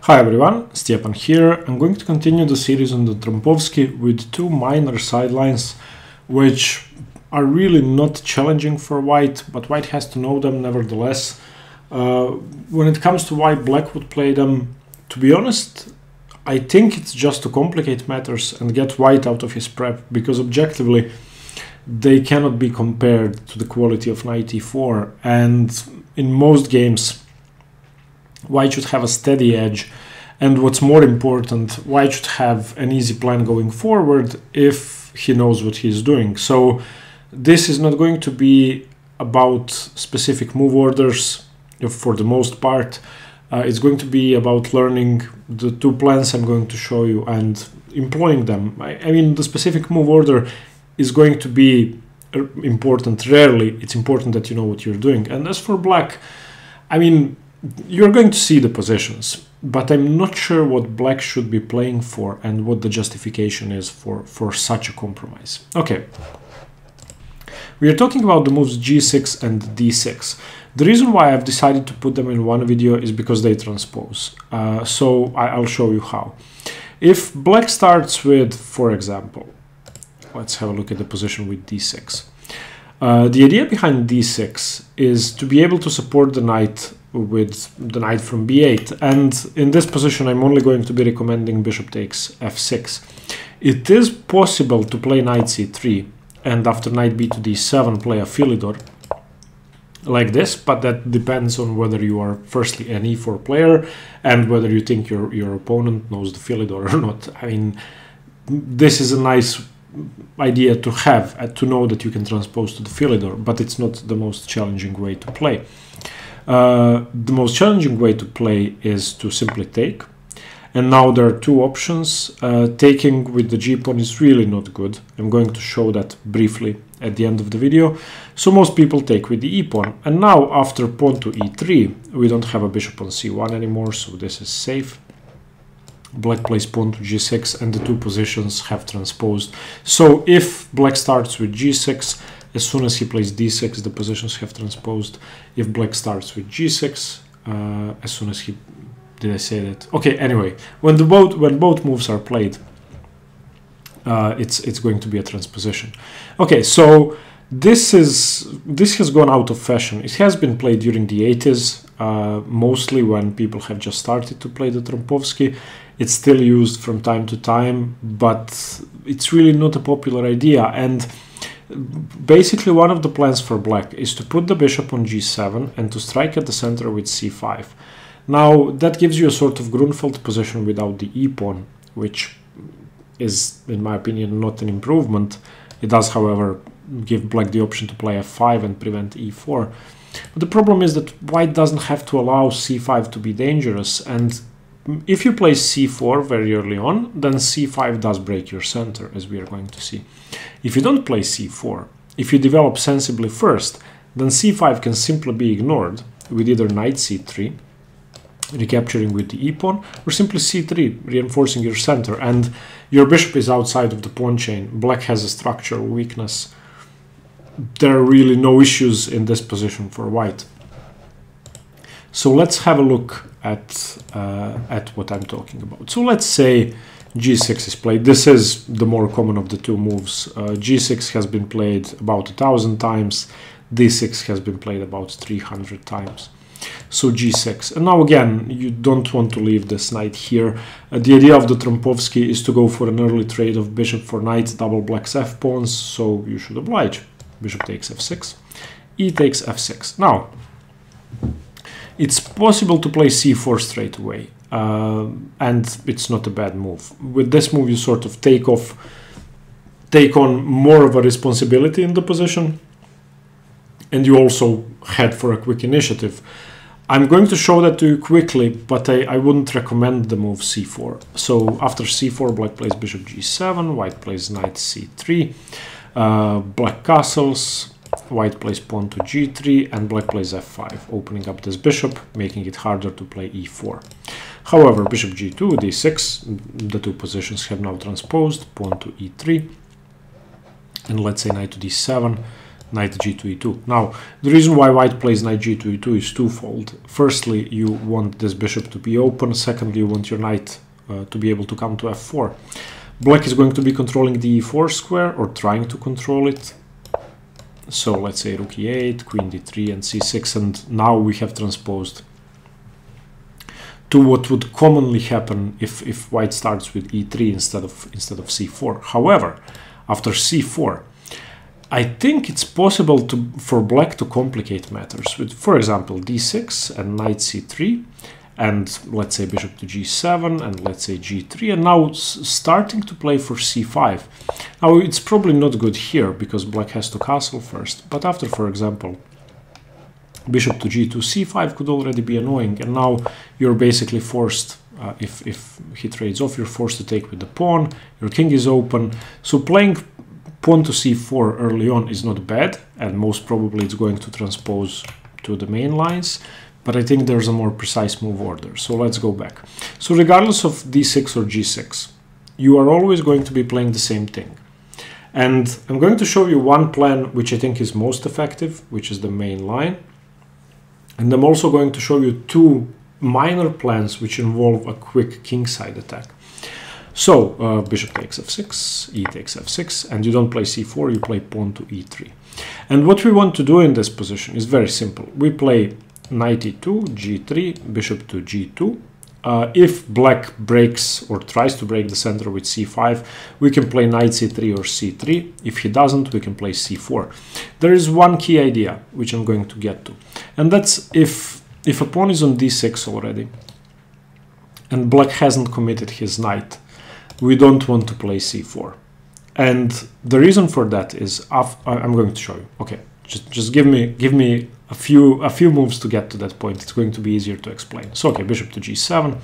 Hi everyone, Stepan here. I'm going to continue the series on the Trompowsky with two minor sidelines, which are really not challenging for white, but white has to know them nevertheless. When it comes to why black would play them, to be honest, I think it's just to complicate matters and get white out of his prep, because objectively they cannot be compared to the quality of knight e4, and in most games white should have a steady edge, and what's more important, white should have an easy plan going forward if he knows what he's doing. So this is not going to be about specific move orders for the most part. It's going to be about learning the two plans I'm going to show you and employing them. I mean, the specific move order is going to be important. Rarely it's important that you know what you're doing. And as for black, I mean, you're going to see the positions, but I'm not sure what black should be playing for and what the justification is for such a compromise. Okay, we are talking about the moves g6 and d6. The reason why I've decided to put them in one video is because they transpose. So I'll show you how. If black starts with, for example, let's have a look at the position with d6. The idea behind d6 is to be able to support the knight with the knight from b8, and in this position I'm only going to be recommending bishop takes f6. It is possible to play knight c3 and after knight b to d7 play a philidor like this, but that depends on whether you are firstly an e4 player and whether you think your opponent knows the philidor or not. I mean, this is a nice idea to have, to know that you can transpose to the philidor, but it's not the most challenging way to play. The most challenging way to play is to simply take, and now there are two options. Taking with the g-pawn is really not good. I'm going to show that briefly at the end of the video. So most people take with the e-pawn, and now after pawn to e3 we don't have a bishop on c1 anymore, so this is safe. Black plays pawn to g6 and the two positions have transposed. So if black starts with g6, as soon as he plays d6, the positions have transposed. If black starts with g6, as soon as he... Did I say that? Okay, anyway, when both moves are played, it's going to be a transposition. Okay, so this has gone out of fashion. It has been played during the 80s, mostly when people have just started to play the Trompowsky. It's still used from time to time, but it's really not a popular idea. And basically one of the plans for black is to put the bishop on g7 and to strike at the center with c5. Now that gives you a sort of Grunfeld position without the e-pawn, which is, in my opinion, not an improvement. It does, however, give black the option to play f5 and prevent e4. But the problem is that white doesn't have to allow c5 to be dangerous, and if you play c4 very early on, then c5 does break your center, as we are going to see. If you don't play c4, if you develop sensibly first, then c5 can simply be ignored with either knight c3, recapturing with the e-pawn, or simply c3, reinforcing your center, and your bishop is outside of the pawn chain. Black has a structural weakness. There are really no issues in this position for white. So let's have a look at what I'm talking about. So let's say g6 is played. This is the more common of the two moves. G6 has been played about 1,000 times. D6 has been played about 300 times. So g6. And now again, you don't want to leave this knight here. The idea of the Trompowsky is to go for an early trade of bishop for knight, double black's f-pawns, so you should oblige. Bishop takes f6, e takes f6. Now, it's possible to play c4 straight away, and it's not a bad move. With this move, you sort of take on more of a responsibility in the position, and you also head for a quick initiative. I'm going to show that to you quickly, but I wouldn't recommend the move c4. So after c4, black plays bishop g7, white plays knight c3, black castles, white plays pawn to g3, and black plays f5, opening up this bishop, making it harder to play e4. However, bishop g2, d6, the two positions have now transposed, pawn to e3, and let's say knight to d7, knight g2 e2. Now, the reason why white plays knight g2 e2 is twofold. Firstly, you want this bishop to be open. Secondly, you want your knight to be able to come to f4. Black is going to be controlling the e4 square, or trying to control it. So let's say rook e8, queen d3, and c6, and now we have transposed to what would commonly happen if white starts with e3 instead of c4. However, after c4, I think it's possible for black to complicate matters with, for example, d6 and knight c3, and let's say bishop to g7, and let's say g3, and now starting to play for c5. Now, it's probably not good here because black has to castle first, but after, for example, bishop to g2, c5 could already be annoying, and now you're basically forced, if he trades off, you're forced to take with the pawn, your king is open, so playing pawn to c4 early on is not bad, and most probably it's going to transpose to the main lines, but I think there's a more precise move order, so let's go back. So regardless of d6 or g6, you are always going to be playing the same thing. And I'm going to show you one plan which I think is most effective, which is the main line. And I'm also going to show you two minor plans which involve a quick kingside attack. So bishop takes f6, e takes f6, and you don't play c4, you play pawn to e3. And what we want to do in this position is very simple. We play knight e2, g3, bishop to g2. If black breaks or tries to break the center with c5, we can play knight c3 or c3. If he doesn't, we can play c4. There is one key idea which I'm going to get to, and that's if a pawn is on d6 already and black hasn't committed his knight, we don't want to play c4. And the reason for that is I'm going to show you. Okay, just give me a few moves to get to that point. It's going to be easier to explain. So okay, bishop to g7,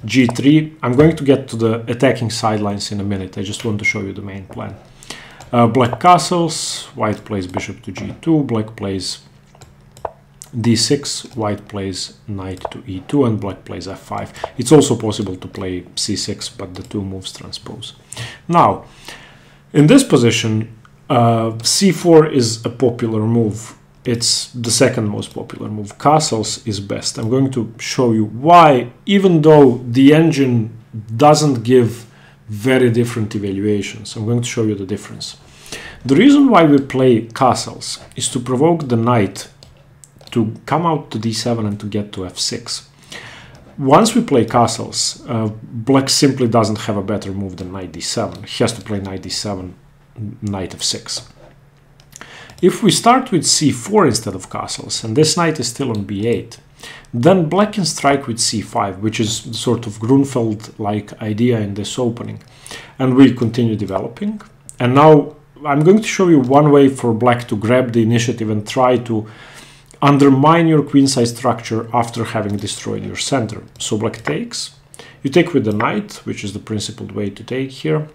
g3. I'm going to get to the attacking sidelines in a minute. I just want to show you the main plan. Black castles, white plays bishop to g2, black plays d6, white plays knight to e2, and black plays f5. It's also possible to play c6, but the two moves transpose. Now, in this position, c4 is a popular move. It's the second most popular move. Castles is best. I'm going to show you why, even though the engine doesn't give very different evaluations. I'm going to show you the difference. The reason why we play castles is to provoke the knight to come out to d7 and to get to f6. Once we play castles, black simply doesn't have a better move than knight d7. He has to play knight d7, knight f6. If we start with c4 instead of castles, and this knight is still on b8, then black can strike with c5, which is sort of Grunfeld-like idea in this opening. And we continue developing. And now I'm going to show you one way for black to grab the initiative and try to undermine your queenside structure after having destroyed your center. So black takes. You take with the knight, which is the principled way to take here,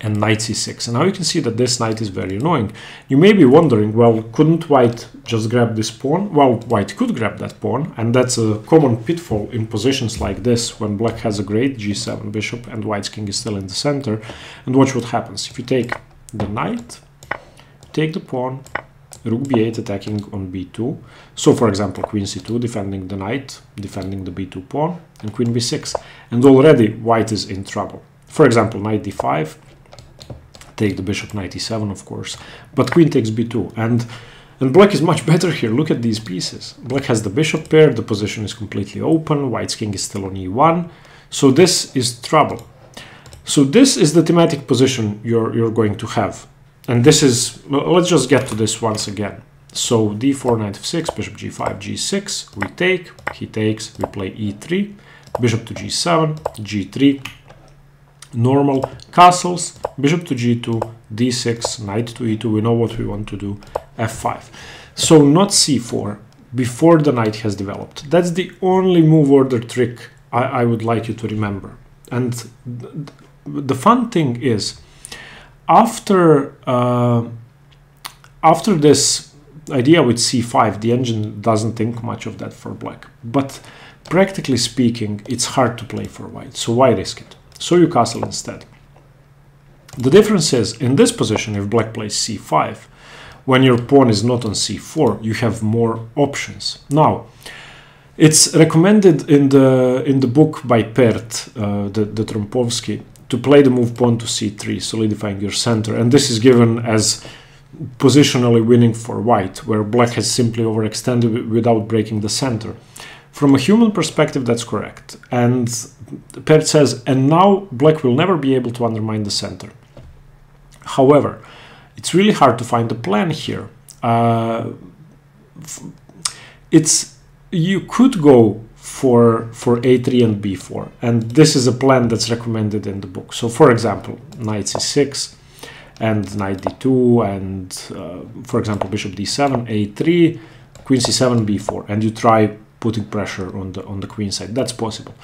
and knight c6. And now you can see that this knight is very annoying. You may be wondering, well, couldn't white just grab this pawn? Well, white could grab that pawn, and that's a common pitfall in positions like this when black has a great g7 bishop and white's king is still in the center. And watch what happens. If you take the knight, take the pawn, rook b8 attacking on b2. So for example, queen c2 defending the knight, defending the b2 pawn, and queen b6. And already white is in trouble. For example, knight d5, take the bishop, knight e7, of course, but queen takes b2, and black is much better here. Look at these pieces. Black has the bishop pair, the position is completely open, white's king is still on e1, so this is trouble. So this is the thematic position you're going to have, and this is, let's just get to this once again. So d4, knight f6, bishop g5, g6, we take, he takes, we play e3, bishop to g7, g3, normal, castles, bishop to g2, d6, knight to e2, we know what we want to do, f5. So not c4 before the knight has developed. That's the only move order trick I would like you to remember. And the fun thing is, after this idea with c5, the engine doesn't think much of that for black. But practically speaking, it's hard to play for white, so why risk it? So you castle instead. The difference is, in this position, if black plays c5, when your pawn is not on c4, you have more options. Now, it's recommended in the book by Pert, the Trompowsky, to play the move pawn to c3, solidifying your center, and this is given as positionally winning for white, where black has simply overextended without breaking the center. From a human perspective, that's correct. And Pert says, and now black will never be able to undermine the center. However, it's really hard to find a plan here. You could go for a3 and b4, and this is a plan that's recommended in the book. So, for example, knight c6 and knight d2, and for example, bishop d7, a3, queen c7, b4, and you try putting pressure on the queen side. That's possible.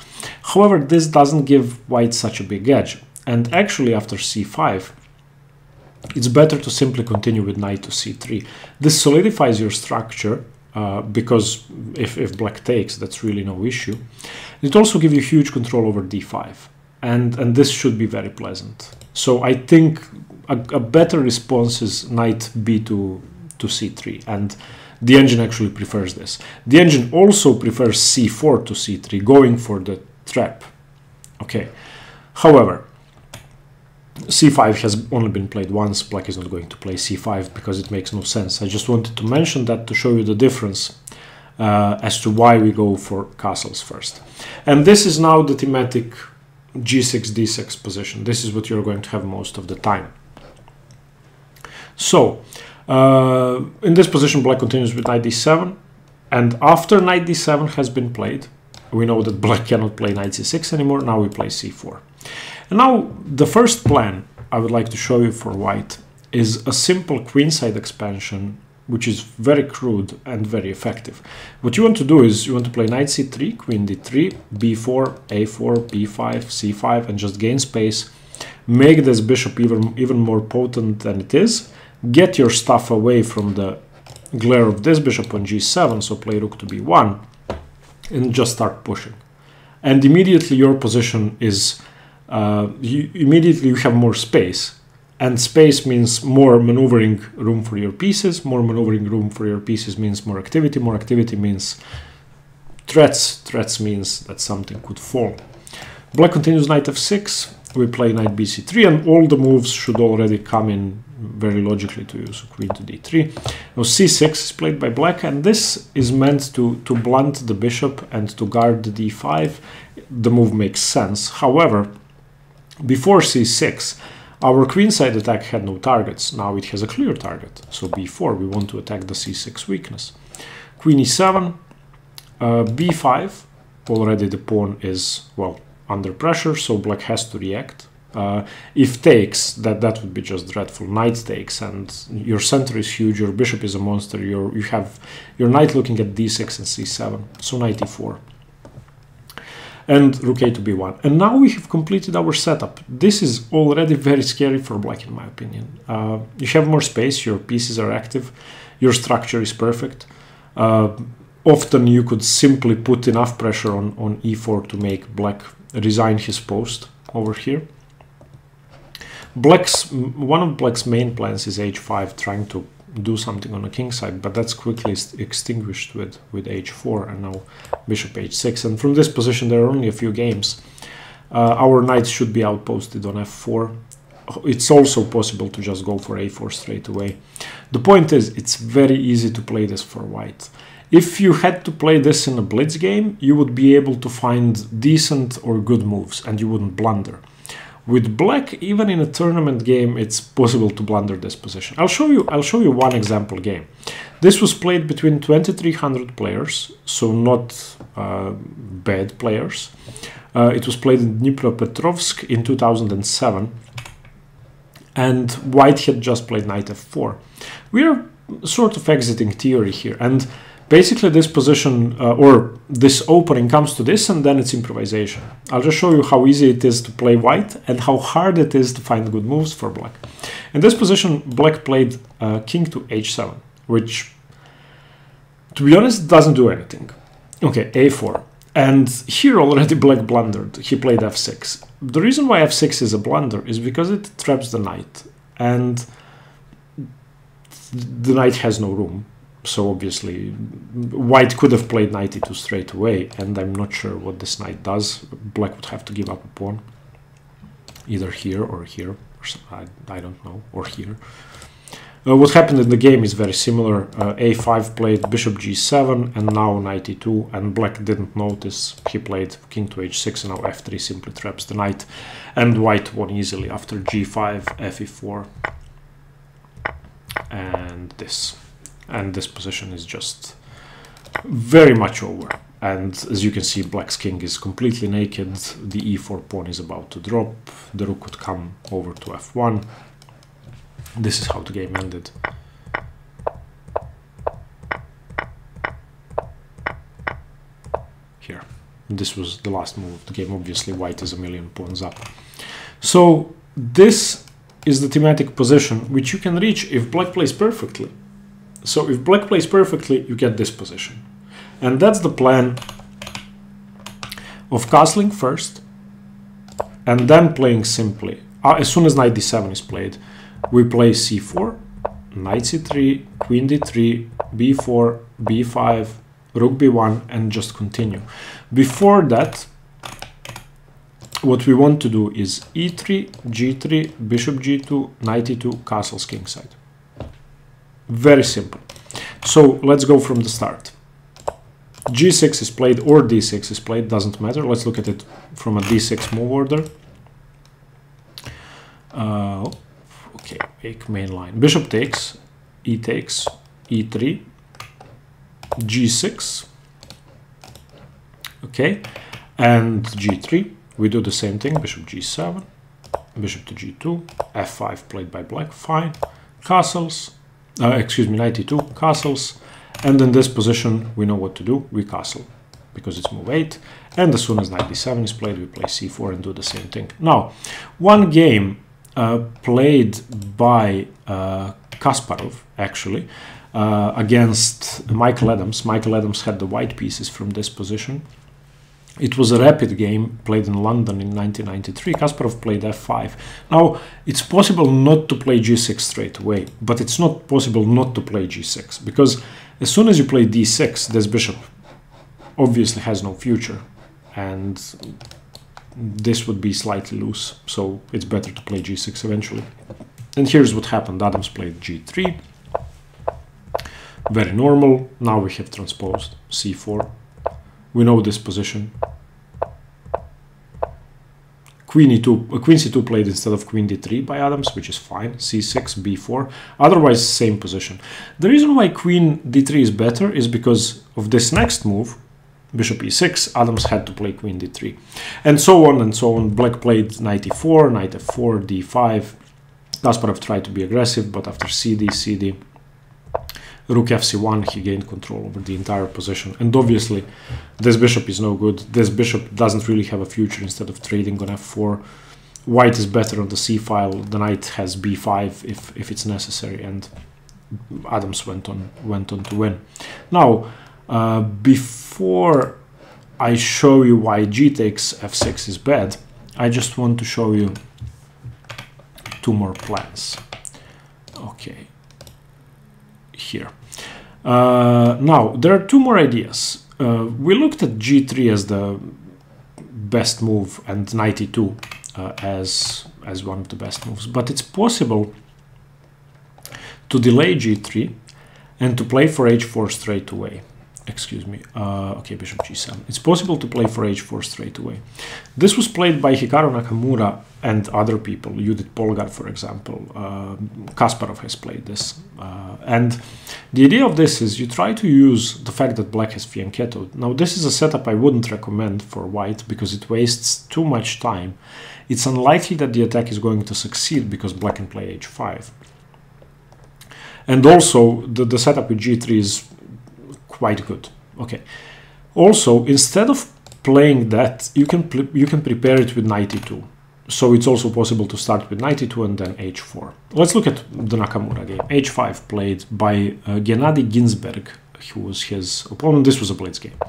However, this doesn't give white such a big edge, and actually after c5, it's better to simply continue with knight to c3. This solidifies your structure, because if black takes, that's really no issue. It also gives you huge control over d5, and this should be very pleasant. So I think a better response is knight b to c3, and the engine actually prefers this. The engine also prefers c4 to c3, going for the trap. Okay. However, c5 has only been played once. Black is not going to play c5 because it makes no sense. I just wanted to mention that to show you the difference as to why we go for castles first. And this is now the thematic g6, d6 position. This is what you're going to have most of the time. So, in this position, black continues with knight d7. And after knight d7 has been played, we know that black cannot play knight c6 anymore. Now we play c4. And now the first plan I would like to show you for white is a simple queenside expansion, which is very crude and very effective. What you want to do is you want to play knight c3, queen d3, b4, a4, b5, c5, and just gain space. Make this bishop even more potent than it is. Get your stuff away from the glare of this bishop on g7, so play rook to b1, and just start pushing. And immediately your position is immediately you have more space, and space means more maneuvering room for your pieces. More maneuvering room for your pieces means more activity. More activity means threats. Threats means that something could fall. Black continues knight f6. We play knight bc3, and all the moves should already come in very logically to you. So queen to d3. Now c6 is played by black, and this is meant to blunt the bishop and to guard the d5. The move makes sense. However, before c6, our queenside attack had no targets. Now it has a clear target. So b4, we want to attack the c6 weakness. Queen e7, b5. Already the pawn is, well, under pressure, so black has to react. If takes, that would be just dreadful. Knight takes, and your center is huge, your bishop is a monster, you have your knight looking at d6 and c7, so knight e4. And rook a to b1. And now we have completed our setup. This is already very scary for black, in my opinion. You have more space, your pieces are active, your structure is perfect. Often you could simply put enough pressure on e4 to make black resign his post over here. One of black's main plans is h5, trying to do something on the king side, but that's quickly extinguished with h4, and now bishop h6. And from this position there are only a few games. Our knights should be outposted on f4. It's also possible to just go for a4 straight away. The point is, it's very easy to play this for white. If you had to play this in a blitz game, you would be able to find decent or good moves, and you wouldn't blunder. With black, even in a tournament game, it's possible to blunder this position. I'll show you one example game. This was played between 2,300 players, so not bad players. It was played in Dnipropetrovsk in 2007, and white had just played knight f4. We are sort of exiting theory here, and basically this position or this opening comes to this, and then it's improvisation. I'll just show you how easy it is to play white and how hard it is to find good moves for black. In this position, black played king to h7, which, to be honest, doesn't do anything. Okay, a4. And here already black blundered. He played f6. The reason why f6 is a blunder is because it traps the knight. And the knight has no room. So obviously white could have played knight e2 straight away, and I'm not sure what this knight does. Black would have to give up a pawn, either here or here, or I don't know, or here. What happened in the game is very similar. a5 played bishop g7 and now knight e2, and black didn't notice. He played king to h6 and now f3 simply traps the knight, and white won easily after g5, fe4, and this. And this position is just very much over. And as you can see, black's king is completely naked. The e4 pawn is about to drop. The rook could come over to f1. This is how the game ended. Here. This was the last move of the game. Obviously, white is a million pawns up. So this is the thematic position which you can reach if black plays perfectly. So if black plays perfectly, you get this position. And that's the plan of castling first, and then playing simply. As soon as knight d7 is played, we play c4, knight c3, queen d3, b4, b5, rook b1, and just continue. Before that, what we want to do is e3, g3, bishop g2, knight e2, castles kingside. Very simple. So let's go from the start. g6 is played or d6 is played, doesn't matter. Let's look at it from a d6 move order. Okay, make main line. Bishop takes, e takes, e3, g6. Okay, and g3. We do the same thing. Bishop g7, bishop to g2, f5 played by black. Fine. Castles. Excuse me, knight e2, castles, and in this position we know what to do. We castle because it's move 8, and as soon as knight d7 is played, we play c4 and do the same thing. Now, one game played by Kasparov actually against Michael Adams. Michael Adams had the white pieces from this position. It was a rapid game played in London in 1993. Kasparov played f5. Now, it's possible not to play g6 straight away, but it's not possible not to play g6, because as soon as you play d6, this bishop obviously has no future, and this would be slightly loose, so it's better to play g6 eventually. And here's what happened. Adams played g3. Very normal. Now we have transposed c4. We know this position. Queen c2 played instead of queen d3 by Adams, which is fine. c6, b4. Otherwise, same position. The reason why queen d3 is better is because of this next move, bishop e6. Adams had to play queen d3, and so on and so on. Black played knight e4, knight f4, d5. Kasparov tried to be aggressive, but after cd, rook fc1, he gained control over the entire position. And obviously, this bishop is no good. This bishop doesn't really have a future. Instead of trading on f4, white is better on the c file. The knight has b5 if it's necessary, and Adams went on to win. Now, before I show you why g takes f6 is bad, I just want to show you two more plans. Okay, here. Now, there are two more ideas. We looked at g3 as the best move and knight e2 as one of the best moves, but it's possible to delay g3 and to play for h4 straight away. Excuse me. Okay, bishop g7. It's possible to play for h4 straight away. This was played by Hikaru Nakamura and other people. Judith Polgar, for example. Kasparov has played this. And the idea of this is you try to use the fact that black has fianchettoed. Now, this is a setup I wouldn't recommend for white because it wastes too much time. It's unlikely that the attack is going to succeed because black can play h5. And also, the setup with g3 is quite good. Okay. Also, instead of playing that, you can prepare it with knight e2. So it's also possible to start with knight e2 and then h4. Let's look at the Nakamura game. h5 played by Gennady Ginsberg, who was his opponent. This was a blitz game.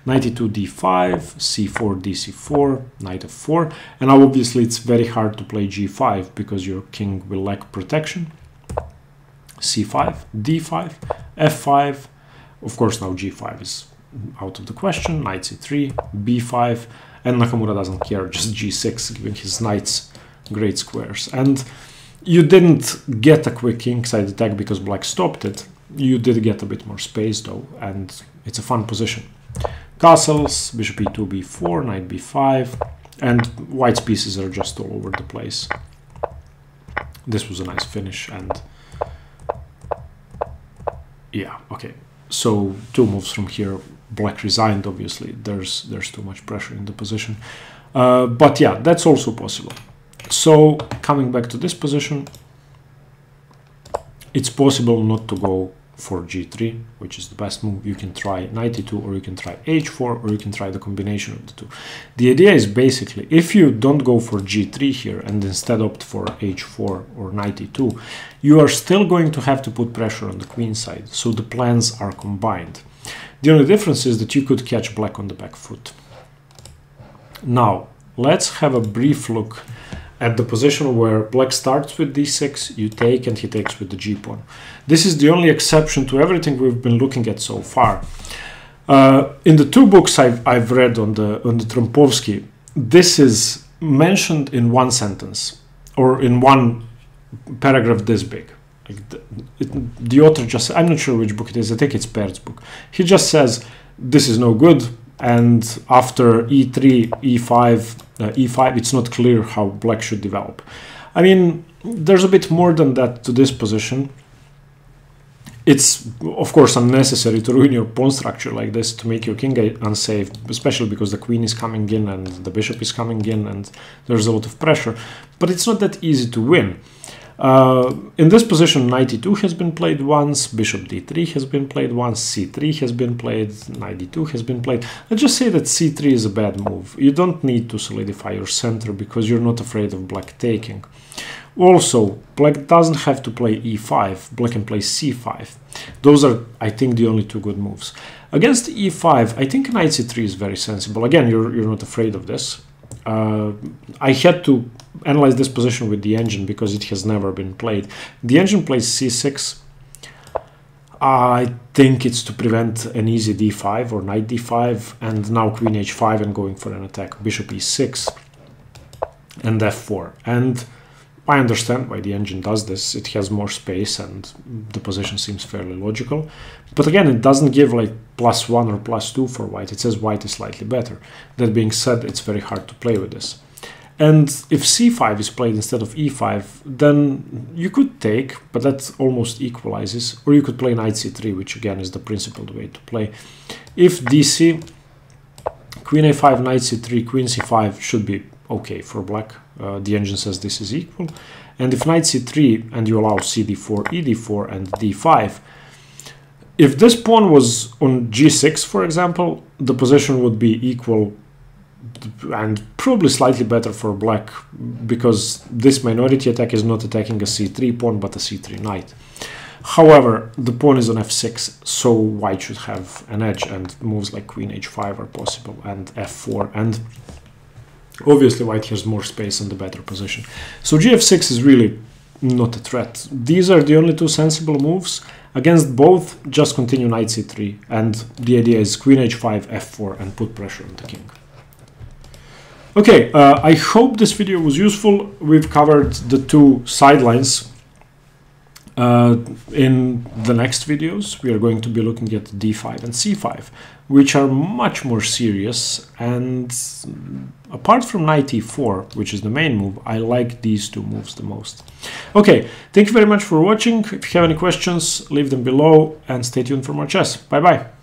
Knight e2, d5, c4, dc4, knight f4. And now obviously it's very hard to play g5 because your king will lack protection. c5, d5, f5. Of course, now g5 is out of the question. Knight c3, b5, and Nakamura doesn't care, just g6, giving his knights great squares. And you didn't get a quick kingside attack because black stopped it. You did get a bit more space though, and it's a fun position. Castles, bishop e2, b4, knight b5, and white's pieces are just all over the place. This was a nice finish, and yeah, okay. So two moves from here, black resigned, obviously. There's too much pressure in the position. But yeah, that's also possible. So coming back to this position, it's possible not to go for g3, which is the best move. You can try knight e2, or you can try h4, or you can try the combination of the two. The idea is basically, if you don't go for g3 here and instead opt for h4 or knight e2, you are still going to have to put pressure on the queen side, so the plans are combined. The only difference is that you could catch black on the back foot. Now, let's have a brief look at the position where black starts with d6, you take, and he takes with the g-pawn. This is the only exception to everything we've been looking at so far. In the two books I've read on the Trompowsky, this is mentioned in one sentence, or in one paragraph this big. Like the author just, I'm not sure which book it is, I think it's Pert's book. He just says, this is no good, and after e3, e5, e5, it's not clear how black should develop. I mean, there's a bit more than that to this position. It's, of course, unnecessary to ruin your pawn structure like this to make your king unsafe, especially because the queen is coming in and the bishop is coming in and there's a lot of pressure. But it's not that easy to win. In this position, knight e2 has been played once, bishop d3 has been played once, c3 has been played, knight d2 has been played. Let's just say that c3 is a bad move. You don't need to solidify your center because you're not afraid of black taking. Also, black doesn't have to play e5, black can play c5. Those are, I think, the only two good moves. Against e5, I think knight c3 is very sensible. Again, you're not afraid of this. I had to analyze this position with the engine because it has never been played. The engine plays c6. I think it's to prevent an easy d5 or knight d5, and now queen h5 and going for an attack, bishop e6 and f4. And I understand why the engine does this. It has more space and the position seems fairly logical. But again, it doesn't give like +1 or +2 for white. It says white is slightly better. That being said, it's very hard to play with this. And if c5 is played instead of e5, then you could take, but that almost equalizes. Or you could play knight c3, which again is the principled way to play. If dc, queen a5, knight c3, queen c5 should be okay for black. The engine says this is equal. And if knight c3 and you allow cd4, ed4 and d5, if this pawn was on g6, for example, the position would be equal and probably slightly better for black, because this minority attack is not attacking a c3 pawn but a c3 knight. However, the pawn is on f6, so white should have an edge, and moves like queen h5 are possible, and f4, and obviously white has more space and the better position. So gf6 is really not a threat. These are the only two sensible moves. Against both, just continue knight c3, and the idea is queen h5, f4, and put pressure on the king. Okay, I hope this video was useful. We've covered the two sidelines. In the next videos, we are going to be looking at d5 and c5, which are much more serious. And apart from knight e4, which is the main move, I like these two moves the most. Okay, thank you very much for watching. If you have any questions, leave them below and stay tuned for more chess. Bye bye.